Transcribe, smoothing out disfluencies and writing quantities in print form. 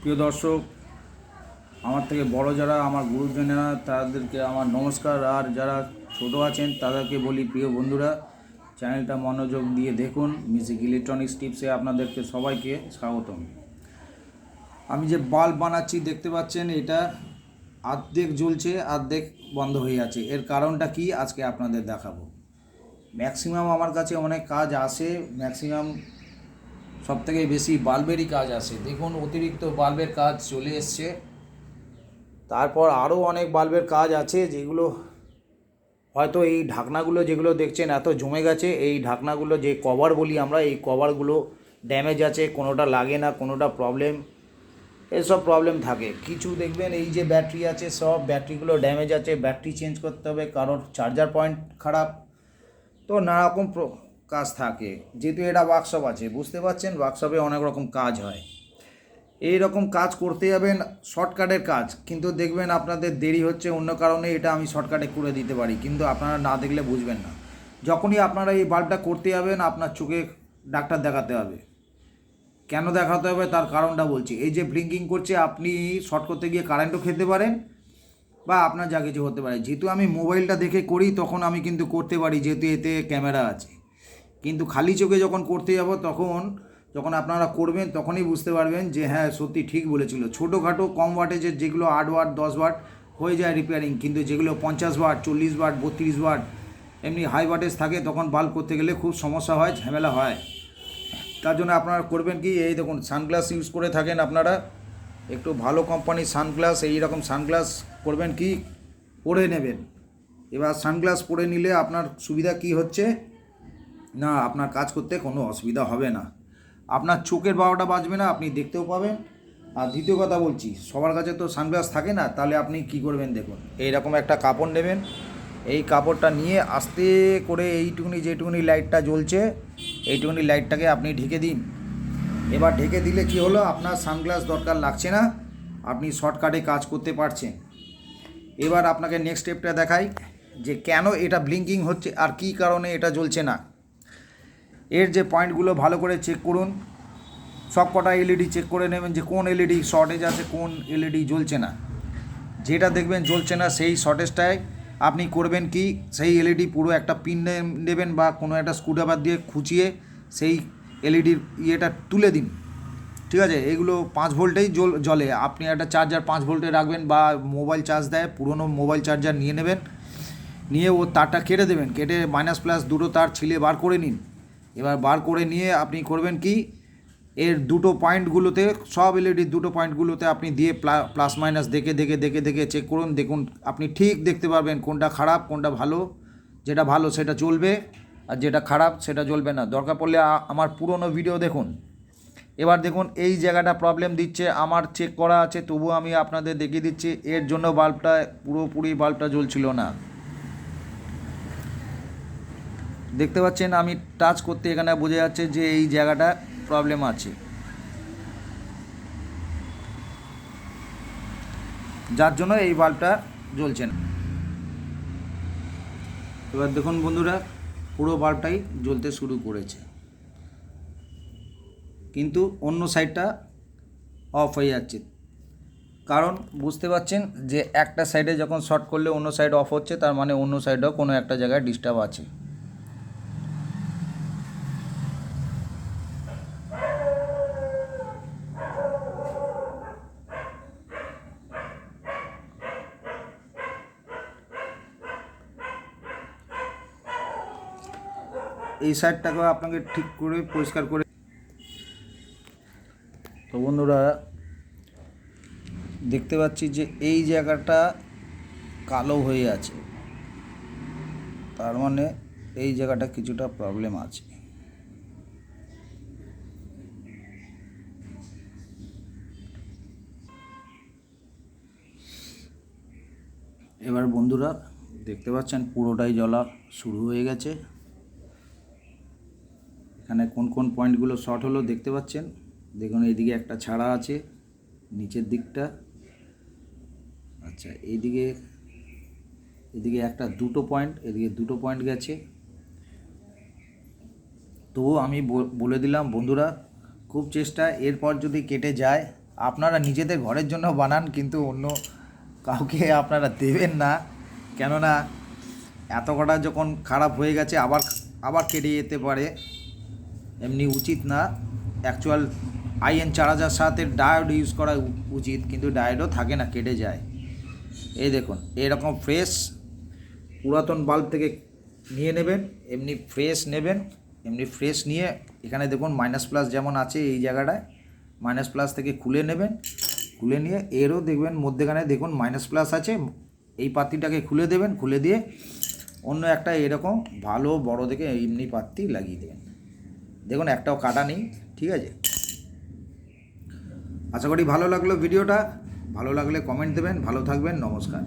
প্রিয় দর্শক, আমার থেকে বড় যারা আমার গুরুজনেরা তাদেরকে আমার নমস্কার, আর যারা ছোট আছেন তাদেরকে বলি প্রিয় বন্ধুরা চ্যানেলটা মনোযোগ দিয়ে দেখুন। মিউজিক ইলেকট্রনিক্স টিপসে আপনাদেরকে সবাইকে স্বাগতম। আমি যে বাল্ব বানাচ্ছি দেখতে পাচ্ছেন, এটা অর্ধেক জ্বলছে অর্ধেক বন্ধ হয়ে আছে। এর কারণটা কি আজকে আপনাদের দেখাবো। ম্যাক্সিমাম আমার কাছে অনেক কাজ আসে, ম্যাক্সিমাম সবথেকে বেশি বাল্বেরই কাজ আসে। দেখুন অতিরিক্ত বাল্বের কাজ চলে এসছে, তারপর আরও অনেক বাল্বের কাজ আছে যেগুলো হয়তো এই ঢাকনাগুলো যেগুলো দেখছেন এত জমে গেছে। এই ঢাকনাগুলো যে কভার বলি আমরা, এই কভারগুলো ড্যামেজ আছে, কোনোটা লাগে না, কোনোটা প্রবলেম, এসব প্রবলেম থাকে। কিছু দেখবেন এই যে ব্যাটারি আছে সব ব্যাটারিগুলো ড্যামেজ আছে, ব্যাটারি চেঞ্জ করতে হবে, কারোর চার্জার পয়েন্ট খারাপ, তো নানারকম কাজ থাকে। যেহেতু এটা ওয়ার্কশপ আছে, বুঝতে পারছেন, ওয়ার্কশপে অনেক রকম কাজ হয়। এই রকম কাজ করতে যাবেন শর্টকাটের কাজ, কিন্তু দেখবেন আপনাদের দেরি হচ্ছে অন্য কারণে। এটা আমি শর্টকাটে করে দিতে পারি, কিন্তু আপনারা না দেখলে বুঝবেন না। যখনই আপনারা এই বাল্বটা করতে যাবেন আপনার চোখে ডাক্তার দেখাতে হবে। কেন দেখাতে হবে তার কারণটা বলছি। এই যে ব্লিঙ্কিং করছে, আপনি শর্ট করতে গিয়ে কারেন্টও খেতে পারেন বা আপনার যা কিছু হতে পারে। যেহেতু আমি মোবাইলটা দেখে করি তখন আমি কিন্তু করতে পারি, যেহেতু এতে ক্যামেরা আছে। কিন্তু খালি চোখে যখন করতে যাব যখন আপনারা করবেন তখনই বুঝতে পারবেন যে হ্যাঁ সত্যি ঠিক বলেছিল। ছোটোখাটো কম ওয়াটেজের যেগুলো 8 ওয়াট 10 ওয়াট হয়ে যায় রিপেয়ারিং, কিন্তু যেগুলো 50 ওয়াট 40 ওয়াট 32 ওয়াট এমনি হাই ওয়াটেজ থাকে তখন বাল্ব করতে গেলে খুব সমস্যা হয়, ঝামেলা হয়। তার জন্য আপনারা করবেন কি, এই দেখুন সানগ্লাস ইউজ করে থাকেন আপনারা, একটু ভালো কোম্পানির সানগ্লাস, এই রকম সানগ্লাস করবেন কি পরে নেবেন। এবার সানগ্লাস পরে নিলে আপনার সুবিধা কি হচ্ছে না, আপনার কাজ করতে কোনো অসুবিধা হবে না, আপনার চোখের বারোটা বাজবে না, আপনি দেখতেও পাবেন। আর দ্বিতীয় কথা বলছি, সবার কাছে তো সানগ্লাস থাকে না, তাহলে আপনি কি করবেন দেখুন, এইরকম একটা কাপড় নেবেন। এই কাপড়টা নিয়ে আস্তে করে এইটুকুনি যেটুকুনি লাইটটা জ্বলছে এইটুকুনি লাইটটাকে আপনি ঢেকে দিন। এবার ঢেকে দিলে কি হলো, আপনার সানগ্লাস দরকার লাগছে না, আপনি শর্টকাটে কাজ করতে পারছেন। এবার আপনাকে নেক্সট স্টেপটা দেখাই যে কেন এটা ব্লিঙ্কিং হচ্ছে আর কী কারণে এটা জ্বলছে না। এর যে পয়েন্টগুলো ভালো করে চেক করুন, সব কটা এলইডি চেক করে নেবেন যে কোন এলইডি শর্টেজ আছে, কোন এলইডি জ্বলছে না। যেটা দেখবেন জ্বলছে না সেই শর্টেজটায় আপনি করবেন কি, সেই এলইডি পুরো একটা পিন নেবেন বা কোনো একটা স্ক্রুড্রাইভার দিয়ে খুঁচিয়ে সেই এলইডির ইয়েটা তুলে দিন। ঠিক আছে, এগুলো 5 ভোল্টেই জ্বলে। আপনি একটা চার্জার 5 ভোল্টে রাখবেন বা মোবাইল চার্জ দেয়, পুরনো মোবাইল চার্জার নিয়ে নেবেন, নিয়ে ও তারটা কেটে দেবেন, কেটে মাইনাস প্লাস দুটো তার ছিলে বার করে নিন। এবার বার করে নিয়ে আপনি করবেন কি, এর দুটো পয়েন্টগুলোতে, সব এলইডির দুটো পয়েন্টগুলোতে আপনি দিয়ে প্লাস মাইনাস দেখে দেখে দেখে দেখে চেক করুন। দেখুন আপনি ঠিক দেখতে পারবেন কোনটা খারাপ কোনটা ভালো। যেটা ভালো সেটা চলবে আর যেটা খারাপ সেটা চলবে না। দরকার পড়লে আমার পুরনো ভিডিও দেখুন। এবার দেখুন এই জায়গাটা প্রবলেম দিচ্ছে, আমার চেক করা আছে, তবুও আমি আপনাদের দেখিয়ে দিচ্ছি। এর জন্য বাল্বটা পুরোপুরি বাল্বটা জ্বলছিল না। দেখতে পাচ্ছেন আমি টাচ করতে এখানে বোঝা যাচ্ছে যে এই জায়গাটা প্রবলেম আছে, যার জন্য এই বাল্বটা জ্বলছে না। এবার দেখুন বন্ধুরা, পুরো বাল্বটাই জ্বলতে শুরু করেছে, কিন্তু অন্য সাইডটা অফ হয়ে যাচ্ছে। কারণ বুঝতে পারছেন যে একটা সাইডে যখন শর্ট করলে অন্য সাইড অফ হচ্ছে, তার মানে অন্য সাইডেও কোনো একটা জায়গায় ডিস্টার্ব আছে। এই সাইডটাকে আপনাকে ঠিক করে পরিষ্কার করে। তো বন্ধুরা দেখতে পাচ্ছি যে এই জায়গাটা কালো হয়ে আছে, তার মানে এই জায়গাটা কিছুটা প্রবলেম আছে। এবার বন্ধুরা দেখতে পাচ্ছেন পুরোটাই জ্বলা শুরু হয়ে গেছে। এখানে কোন কোন পয়েন্টগুলো শর্ট হলো দেখতে পাচ্ছেন। দেখুন এইদিকে একটা ছাড়া আছে নিচের দিকটা, আচ্ছা এদিকে একটা দুটো পয়েন্ট, এদিকে দুটো পয়েন্ট গেছে। তবু আমি বলে দিলাম বন্ধুরা, খুব চেষ্টা, এরপর যদি কেটে যায় আপনারা নিজেদের ঘরের জন্য বানান, কিন্তু অন্য কাউকে আপনারা দেবেন না, কেননা এত কটা যখন খারাপ হয়ে গেছে আবার আবার কেটে যেতে পারে, এমনি উচিত না। অ্যাকচুয়াল IN4007-এর ডায়োড ইউজ করা উচিত, কিন্তু ডায়োডও থাকে না, কেটে যায়। এই দেখুন এরকম ফ্রেশ পুরাতন বাল্ব থেকে নিয়ে নেবেন, এমনি ফ্রেশ নেবেন, এমনি ফ্রেশ নিয়ে এখানে দেখুন মাইনাস প্লাস যেমন আছে এই জায়গাটায় মাইনাস প্লাস থেকে খুলে নেবেন, খুলে নিয়ে এরও দেখবেন মধ্যেখানে দেখুন মাইনাস প্লাস আছে, এই পাতিটাকে খুলে দেবেন, খুলে দিয়ে অন্য একটা এরকম ভালো বড় দেখে এমনি পাতি লাগিয়ে দেবেন। দেখুন একটাও কাটা নেই, ঠিক আছে। আশা করি ভালো লাগলো ভিডিওটা, ভালো লাগলে কমেন্ট দেবেন। ভালো থাকবেন, নমস্কার।